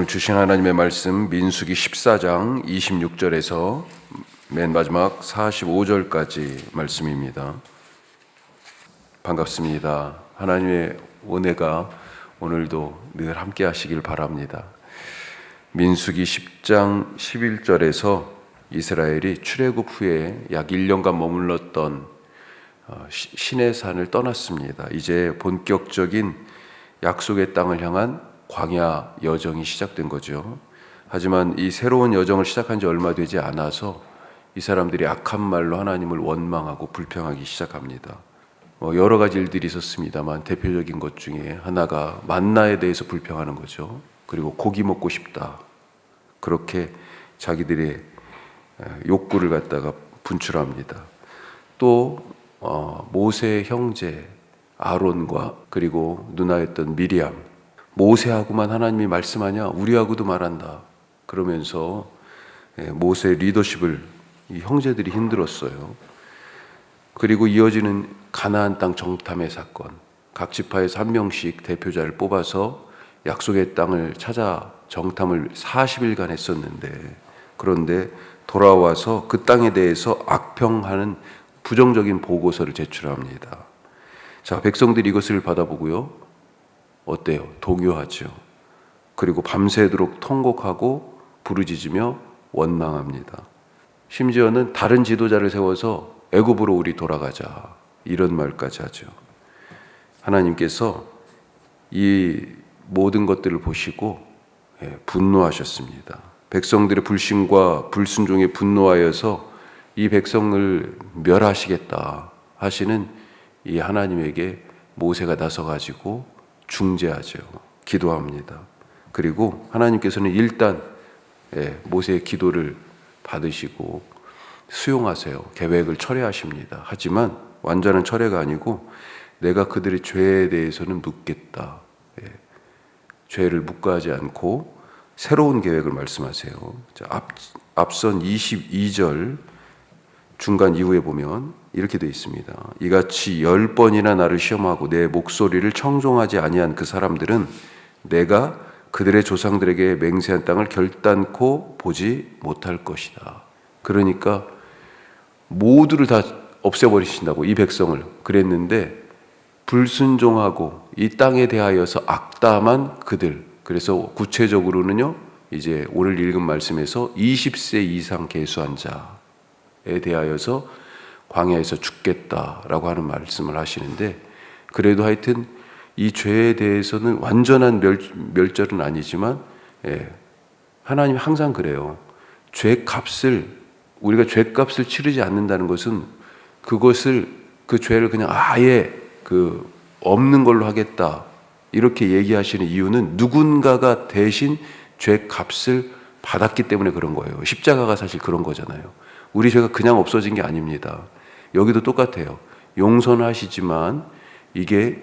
오늘 주신 하나님의 말씀 민수기 14장 26절에서 맨 마지막 45절까지 말씀입니다. 반갑습니다. 하나님의 은혜가 오늘도 늘 함께 하시길 바랍니다. 민수기 10장 11절에서 이스라엘이 출애굽 후에 약 1년간 머물렀던 시내산을 떠났습니다. 이제 본격적인 약속의 땅을 향한 광야 여정이 시작된 거죠. 하지만 이 새로운 여정을 시작한 지 얼마 되지 않아서 이 사람들이 악한 말로 하나님을 원망하고 불평하기 시작합니다. 여러 가지 일들이 있었습니다만 대표적인 것 중에 하나가 만나에 대해서 불평하는 거죠. 그리고 고기 먹고 싶다. 그렇게 자기들의 욕구를 갖다가 분출합니다. 또 모세의 형제 아론과 그리고 누나였던 미리암, 모세하고만 하나님이 말씀하냐? 우리하고도 말한다. 그러면서 모세의 리더십을 이 형제들이 힘들었어요. 그리고 이어지는 가나안 땅 정탐의 사건, 각 지파에서 한 명씩 대표자를 뽑아서 약속의 땅을 찾아 정탐을 40일간 했었는데, 그런데 돌아와서 그 땅에 대해서 악평하는 부정적인 보고서를 제출합니다. 자, 백성들이 이것을 받아보고요. 어때요? 동요하죠. 그리고 밤새도록 통곡하고 부르짖으며 원망합니다. 심지어는 다른 지도자를 세워서 애굽으로 우리 돌아가자, 이런 말까지 하죠. 하나님께서 이 모든 것들을 보시고 분노하셨습니다. 백성들의 불신과 불순종에 분노하여서 이 백성을 멸하시겠다 하시는 이 하나님에게 모세가 나서가지고 중재하죠. 기도합니다. 그리고 하나님께서는 일단 모세의 기도를 받으시고 수용하세요. 계획을 철회하십니다. 하지만 완전한 철회가 아니고 내가 그들의 죄에 대해서는 묻겠다. 죄를 묵과하지 않고 새로운 계획을 말씀하세요. 앞선 22절 중간 이후에 보면 이렇게 되어 있습니다. 이같이 10번이나 나를 시험하고 내 목소리를 청종하지 아니한 그 사람들은 내가 그들의 조상들에게 맹세한 땅을 결단코 보지 못할 것이다. 그러니까 모두를 다 없애버리신다고, 이 백성을 그랬는데 불순종하고 이 땅에 대하여서 악담한 그들, 그래서 구체적으로는요, 이제 오늘 읽은 말씀에서 20세 이상 계수한 자에 대하여서 광야에서 죽겠다라고 하는 말씀을 하시는데, 그래도 하여튼 이 죄에 대해서는 완전한 멸절은 아니지만 하나님이 항상 그래요. 우리가 죄값을 치르지 않는다는 것은 그 죄를 그냥 아예 없는 걸로 하겠다 이렇게 얘기하시는 이유는 누군가가 대신 죄값을 받았기 때문에 그런 거예요. 십자가가 사실 그런 거잖아요. 우리 죄가 그냥 없어진 게 아닙니다. 여기도 똑같아요. 용서하시지만 이게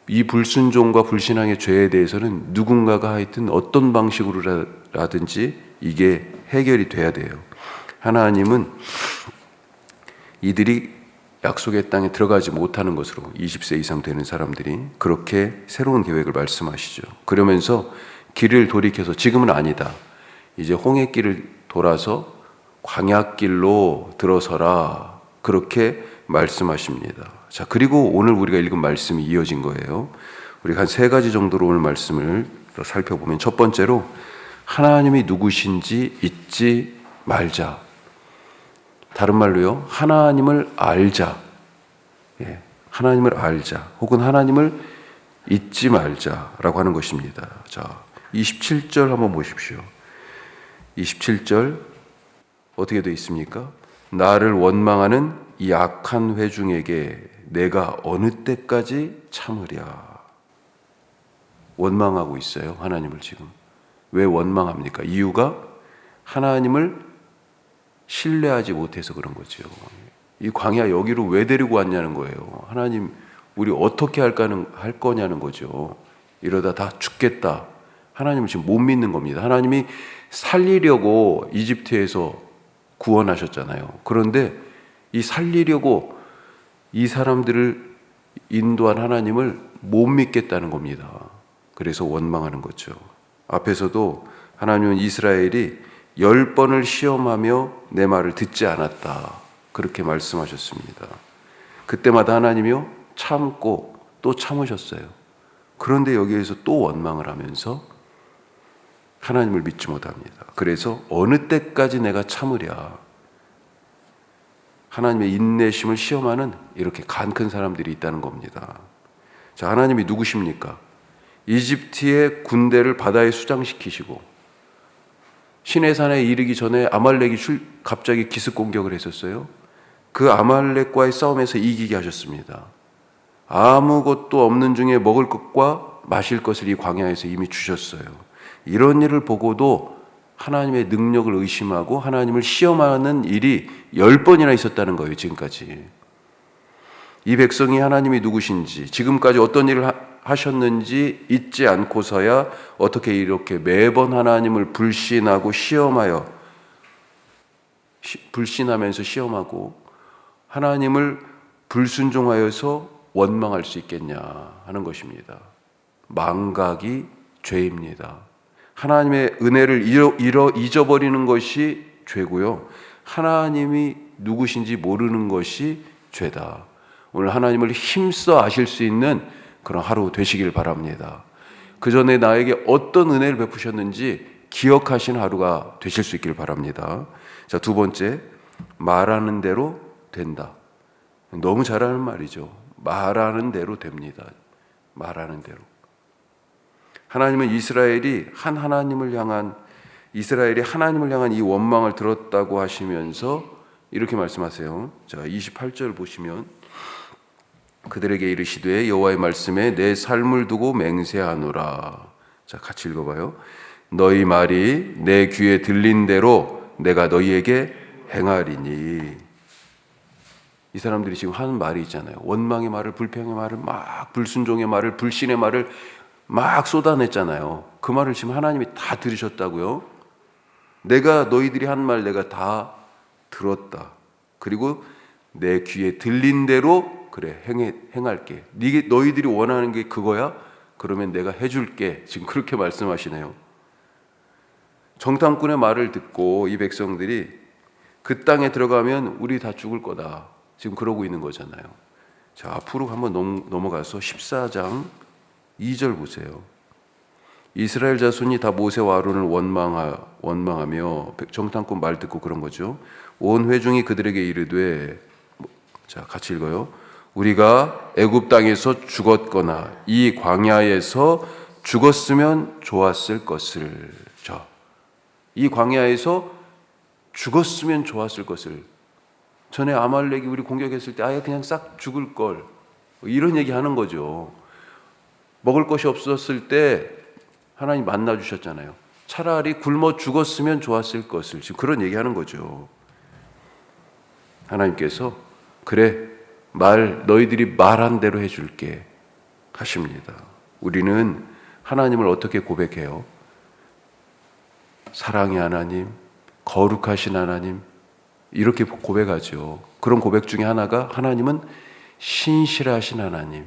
이 불순종과 불신앙의 죄에 대해서는 누군가가 하여튼 어떤 방식으로라든지 이게 해결이 돼야 돼요. 하나님은 이들이 약속의 땅에 들어가지 못하는 것으로 20세 이상 되는 사람들이 그렇게 새로운 계획을 말씀하시죠. 그러면서 길을 돌이켜서 지금은 아니다. 이제 홍해길을 돌아서 광야길로 들어서라. 그렇게 말씀하십니다. 자, 그리고 오늘 우리가 읽은 말씀이 이어진 거예요. 우리가 한 3가지 정도로 오늘 말씀을 살펴보면, 첫 번째로 하나님이 누구신지 잊지 말자. 다른 말로요, 하나님을 알자. 하나님을 알자. 혹은 하나님을 잊지 말자라고 하는 것입니다. 자, 27절 한번 보십시오. 27절 어떻게 되어 있습니까? 나를 원망하는 이 악한 회중에게 내가 어느 때까지 참으랴. 원망하고 있어요, 하나님을 지금. 왜 원망합니까? 이유가 하나님을 신뢰하지 못해서 그런 거죠. 이 광야 여기로 왜 데리고 왔냐는 거예요. 하나님, 우리 어떻게 할 거냐는 거죠. 이러다 다 죽겠다. 하나님을 지금 못 믿는 겁니다. 하나님이 살리려고 이집트에서 구원하셨잖아요. 그런데 이 살리려고 이 사람들을 인도한 하나님을 못 믿겠다는 겁니다. 그래서 원망하는 거죠. 앞에서도 하나님은 이스라엘이 10번을 시험하며 내 말을 듣지 않았다, 그렇게 말씀하셨습니다. 그때마다 하나님이요 참고 또 참으셨어요. 그런데 여기에서 또 원망을 하면서 하나님을 믿지 못합니다. 그래서 어느 때까지 내가 참으랴. 하나님의 인내심을 시험하는 이렇게 간 큰 사람들이 있다는 겁니다. 자, 하나님이 누구십니까? 이집트의 군대를 바다에 수장시키시고 시내산에 이르기 전에 아말렉이 갑자기 기습 공격을 했었어요. 그 아말렉과의 싸움에서 이기게 하셨습니다. 아무것도 없는 중에 먹을 것과 마실 것을 이 광야에서 이미 주셨어요. 이런 일을 보고도 하나님의 능력을 의심하고 하나님을 시험하는 일이 10번이나 있었다는 거예요, 지금까지. 이 백성이 하나님이 누구신지, 지금까지 어떤 일을 하셨는지 잊지 않고서야 어떻게 이렇게 매번 하나님을 불신하면서 시험하고 하나님을 불순종하여서 원망할 수 있겠냐 하는 것입니다. 망각이 죄입니다. 하나님의 은혜를 잊어버리는 것이 죄고요, 하나님이 누구신지 모르는 것이 죄다. 오늘 하나님을 힘써 아실 수 있는 그런 하루 되시길 바랍니다. 그 전에 나에게 어떤 은혜를 베푸셨는지 기억하신 하루가 되실 수 있길 바랍니다. 자, 두 번째, 말하는 대로 된다. 너무 잘하는 말이죠. 말하는 대로 됩니다. 말하는 대로. 하나님은 이스라엘이 하나님을 향한 이 원망을 들었다고 하시면서 이렇게 말씀하세요. 자, 28절 보시면 그들에게 이르시되 여호와의 말씀에 내 삶을 두고 맹세하노라. 자, 같이 읽어봐요. 너희 말이 내 귀에 들린 대로 내가 너희에게 행하리니. 이 사람들이 지금 하는 말이 있잖아요. 원망의 말을, 불평의 말을 막, 불순종의 말을, 불신의 말을 막 쏟아냈잖아요. 그 말을 지금 하나님이 다 들으셨다고요. 너희들이 한 말 내가 다 들었다. 그리고 내 귀에 들린 대로 그래 행할게. 너희들이 원하는 게 그거야? 그러면 내가 해줄게. 지금 그렇게 말씀하시네요. 정탐꾼의 말을 듣고 이 백성들이 그 땅에 들어가면 우리 다 죽을 거다, 지금 그러고 있는 거잖아요. 자, 앞으로 한번 넘어가서 14장 2절 보세요. 이스라엘 자손이 다 모세와 아론을 원망하며 정탐꾼 말 듣고 그런 거죠. 온 회중이 그들에게 이르되, 자, 같이 읽어요. 우리가 애굽 땅에서 죽었거나 이 광야에서 죽었으면 좋았을 것을. 자, 이 광야에서 죽었으면 좋았을 것을. 전에 아말렉이 우리 공격했을 때 아예 그냥 싹 죽을 걸, 이런 얘기 하는 거죠. 먹을 것이 없었을 때 하나님 만나 주셨잖아요. 차라리 굶어 죽었으면 좋았을 것을. 지금 그런 얘기 하는 거죠. 하나님께서 그래, 너희들이 말한 대로 해줄게 하십니다. 우리는 하나님을 어떻게 고백해요? 사랑의 하나님, 거룩하신 하나님, 이렇게 고백하죠. 그런 고백 중에 하나가 하나님은 신실하신 하나님,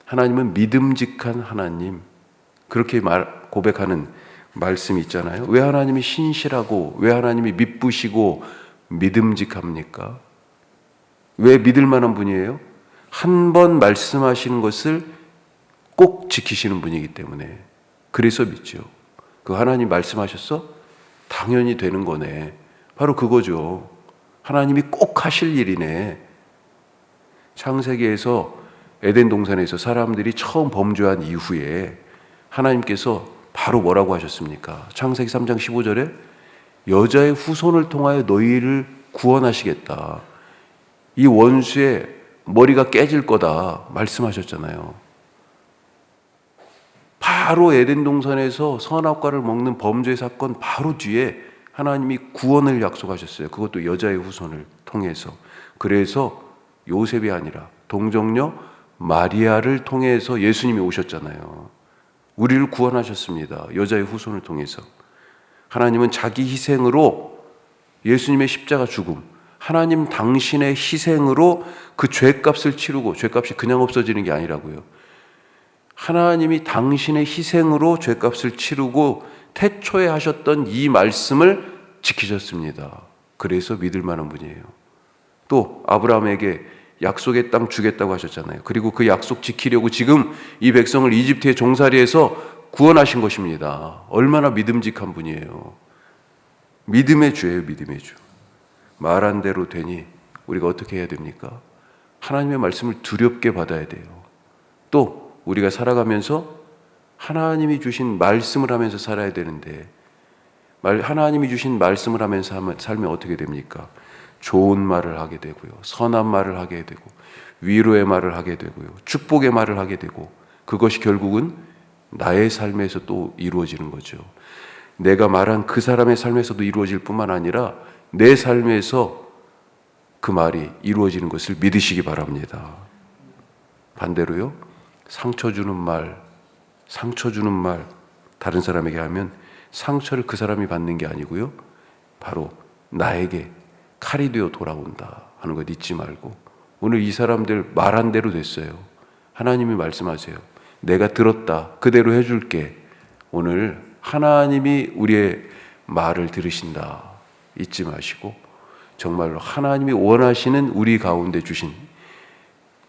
하나님은 믿음직한 하나님, 그렇게 고백하는 말씀이 있잖아요. 왜 하나님이 신실하고 왜 하나님이 믿으시고 믿음직합니까? 왜 믿을 만한 분이에요? 한 번 말씀하시는 것을 꼭 지키시는 분이기 때문에. 그래서 믿죠. 그 하나님 말씀하셨어? 당연히 되는 거네. 바로 그거죠. 하나님이 꼭 하실 일이네. 창세기에서 에덴 동산에서 사람들이 처음 범죄한 이후에 하나님께서 바로 뭐라고 하셨습니까? 창세기 3장 15절에 여자의 후손을 통하여 너희를 구원하시겠다. 이 원수의 머리가 깨질 거다 말씀하셨잖아요. 바로 에덴 동산에서 선악과를 먹는 범죄 사건 바로 뒤에 하나님이 구원을 약속하셨어요. 그것도 여자의 후손을 통해서. 그래서 요셉이 아니라 동정녀 마리아를 통해서 예수님이 오셨잖아요. 우리를 구원하셨습니다. 여자의 후손을 통해서. 하나님은 자기 희생으로, 예수님의 십자가 죽음, 하나님 당신의 희생으로 그 죄값을 치르고, 죄값이 그냥 없어지는 게 아니라고요. 하나님이 당신의 희생으로 죄값을 치르고 태초에 하셨던 이 말씀을 지키셨습니다. 그래서 믿을 만한 분이에요. 또 아브라함에게 약속의 땅 주겠다고 하셨잖아요. 그리고 그 약속 지키려고 지금 이 백성을 이집트의 종살이에서 구원하신 것입니다. 얼마나 믿음직한 분이에요. 믿음의 주예요. 믿음의 주. 말한 대로 되니 우리가 어떻게 해야 됩니까? 하나님의 말씀을 두렵게 받아야 돼요. 또 우리가 살아가면서 하나님이 주신 말씀을 하면서 살아야 되는데, 하나님이 주신 말씀을 하면서 살면 어떻게 됩니까? 좋은 말을 하게 되고요, 선한 말을 하게 되고, 위로의 말을 하게 되고요, 축복의 말을 하게 되고, 그것이 결국은 나의 삶에서 또 이루어지는 거죠. 내가 말한 그 사람의 삶에서도 이루어질 뿐만 아니라 내 삶에서 그 말이 이루어지는 것을 믿으시기 바랍니다. 반대로요, 상처 주는 말, 다른 사람에게 하면 상처를 그 사람이 받는 게 아니고요, 바로 나에게 칼이 되어 돌아온다 하는 것 잊지 말고, 오늘 이 사람들 말한 대로 됐어요. 하나님이 말씀하세요. 내가 들었다, 그대로 해줄게. 오늘 하나님이 우리의 말을 들으신다 잊지 마시고, 정말로 하나님이 원하시는 우리 가운데 주신,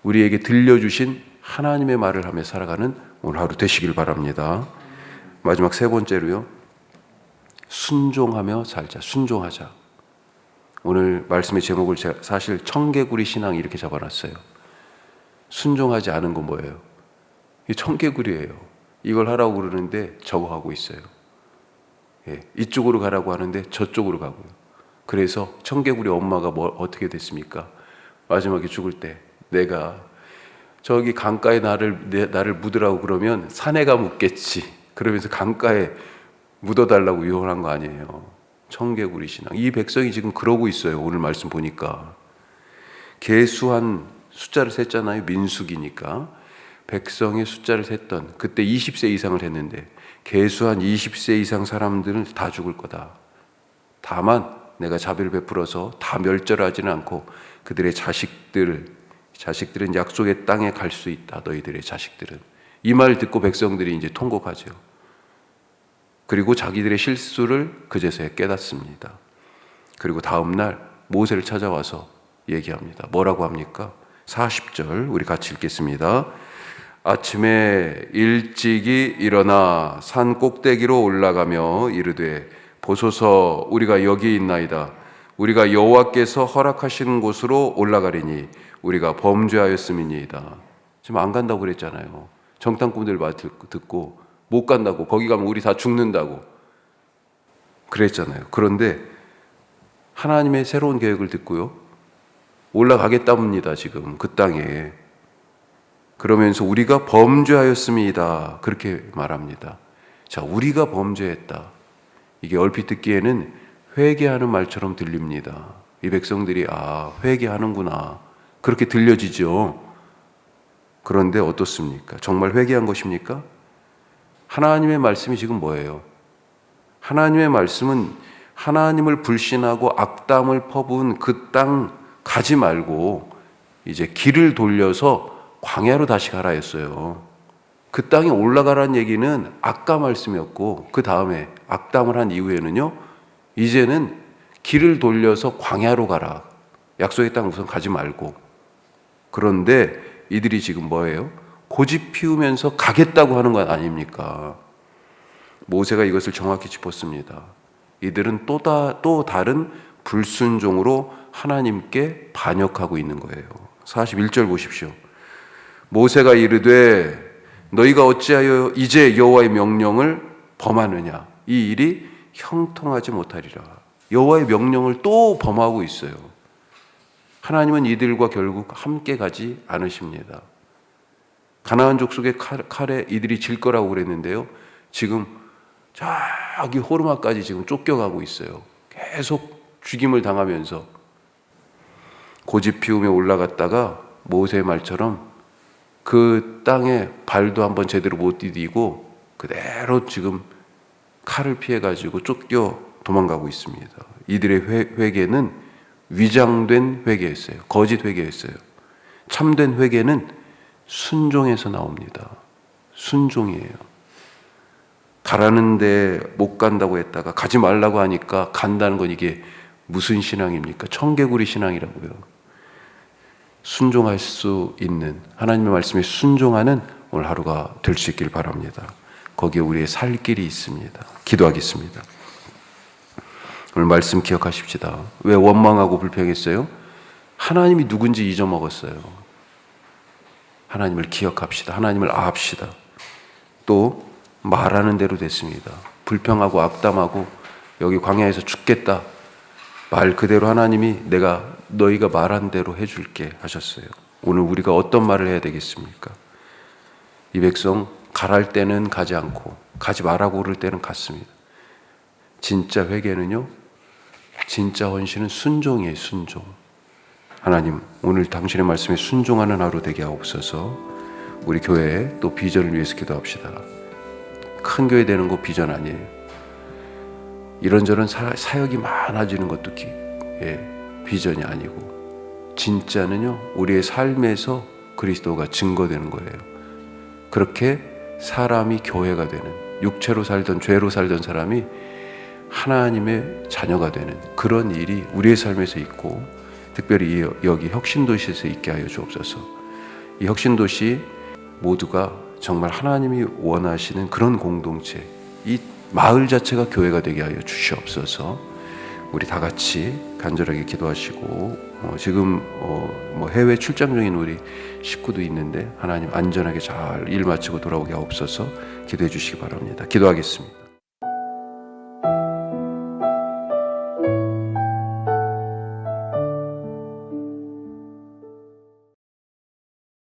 우리에게 들려주신 하나님의 말을 하며 살아가는 오늘 하루 되시길 바랍니다. 마지막 세 번째로요, 순종하며 살자. 순종하자. 오늘 말씀의 제목을 제가 사실 청개구리 신앙 이렇게 잡아놨어요. 순종하지 않은 건 뭐예요? 이 청개구리예요. 이걸 하라고 그러는데 저거 하고 있어요. 이쪽으로 가라고 하는데 저쪽으로 가고요. 그래서 청개구리 엄마가 어떻게 됐습니까? 마지막에 죽을 때 내가 저기 강가에 나를 묻으라고 그러면 산에가 묻겠지. 그러면서 강가에 묻어달라고 유언한 거 아니에요. 청개구리 신앙. 이 백성이 지금 그러고 있어요. 오늘 말씀 보니까 계수한 숫자를 셌잖아요. 민수기니까 백성의 숫자를 셌던, 그때 20세 이상을 했는데 계수한 20세 이상 사람들은 다 죽을 거다. 다만 내가 자비를 베풀어서 다 멸절하지는 않고 그들의 자식들은 약속의 땅에 갈 수 있다. 너희들의 자식들은. 이 말 듣고 백성들이 이제 통곡하죠. 그리고 자기들의 실수를 그제서야 깨닫습니다. 그리고 다음 날 모세를 찾아와서 얘기합니다. 뭐라고 합니까? 40절 우리 같이 읽겠습니다. 아침에 일찍이 일어나 산 꼭대기로 올라가며 이르되 보소서, 우리가 여기 있나이다. 우리가 여호와께서 허락하시는 곳으로 올라가리니 우리가 범죄하였음이니이다. 지금 안 간다고 그랬잖아요. 정탐꾼들 말 듣고 못 간다고, 거기 가면 우리 다 죽는다고 그랬잖아요. 그런데 하나님의 새로운 계획을 듣고요, 올라가겠답니다. 지금 그 땅에. 그러면서 우리가 범죄하였음이다 그렇게 말합니다. 자, 우리가 범죄했다. 이게 얼핏 듣기에는 회개하는 말처럼 들립니다. 이 백성들이 회개하는구나 그렇게 들려지죠. 그런데 어떻습니까? 정말 회개한 것입니까? 하나님의 말씀이 지금 뭐예요? 하나님의 말씀은 하나님을 불신하고 악담을 퍼부은 그 땅 가지 말고 이제 길을 돌려서 광야로 다시 가라 했어요. 그 땅에 올라가라는 얘기는 아까 말씀이었고, 그 다음에 악담을 한 이후에는요, 이제는 길을 돌려서 광야로 가라. 약속의 땅 우선 가지 말고. 그런데 이들이 지금 뭐예요? 고집 피우면서 가겠다고 하는 건 아닙니까? 모세가 이것을 정확히 짚었습니다. 이들은 또 다른 불순종으로 하나님께 반역하고 있는 거예요. 41절 보십시오. 모세가 이르되 너희가 어찌하여 이제 여호와의 명령을 범하느냐? 이 일이 형통하지 못하리라. 여호와의 명령을 또 범하고 있어요. 하나님은 이들과 결국 함께 가지 않으십니다. 가나안 족속의 칼에 이들이 질 거라고 그랬는데요, 지금 저기 호르마까지 지금 쫓겨가고 있어요. 계속 죽임을 당하면서 고집 피우며 올라갔다가 모세의 말처럼 그 땅에 발도 한번 제대로 못 디디고 그대로 지금 칼을 피해가지고 쫓겨 도망가고 있습니다. 이들의 회개는 위장된 회개였어요. 거짓 회개였어요. 참된 회개는 순종에서 나옵니다. 순종이에요. 가라는데 못 간다고 했다가 가지 말라고 하니까 간다는 건 이게 무슨 신앙입니까? 청개구리 신앙이라고요. 순종할 수 있는 하나님의 말씀에 순종하는 오늘 하루가 될 수 있길 바랍니다. 거기에 우리의 살 길이 있습니다. 기도하겠습니다. 오늘 말씀 기억하십시다. 왜 원망하고 불평했어요? 하나님이 누군지 잊어먹었어요. 하나님을 기억합시다. 하나님을 아합시다. 또 말하는 대로 됐습니다. 불평하고 악담하고 여기 광야에서 죽겠다. 말 그대로 하나님이 내가 너희가 말한 대로 해줄게 하셨어요. 오늘 우리가 어떤 말을 해야 되겠습니까? 이 백성 가랄 때는 가지 않고 가지 말라고 그럴 때는 갔습니다. 진짜 회개는요, 진짜 헌신은 순종이에요. 순종. 하나님, 오늘 당신의 말씀에 순종하는 하루 되게 하옵소서. 우리 교회에 또 비전을 위해서 기도합시다. 큰 교회 되는 거 비전 아니에요. 이런저런 사역이 많아지는 것도 비전이 아니고, 진짜는요 우리의 삶에서 그리스도가 증거되는 거예요. 그렇게 사람이 교회가 되는, 육체로 살던 죄로 살던 사람이 하나님의 자녀가 되는 그런 일이 우리의 삶에서 있고, 특별히 여기 혁신도시에서 있게 하여 주옵소서. 이 혁신도시 모두가 정말 하나님이 원하시는 그런 공동체, 이 마을 자체가 교회가 되게 하여 주시옵소서. 우리 다 같이 간절하게 기도하시고, 지금 해외 출장 중인 우리 식구도 있는데 하나님 안전하게 잘 일 마치고 돌아오게 하옵소서. 기도해 주시기 바랍니다. 기도하겠습니다.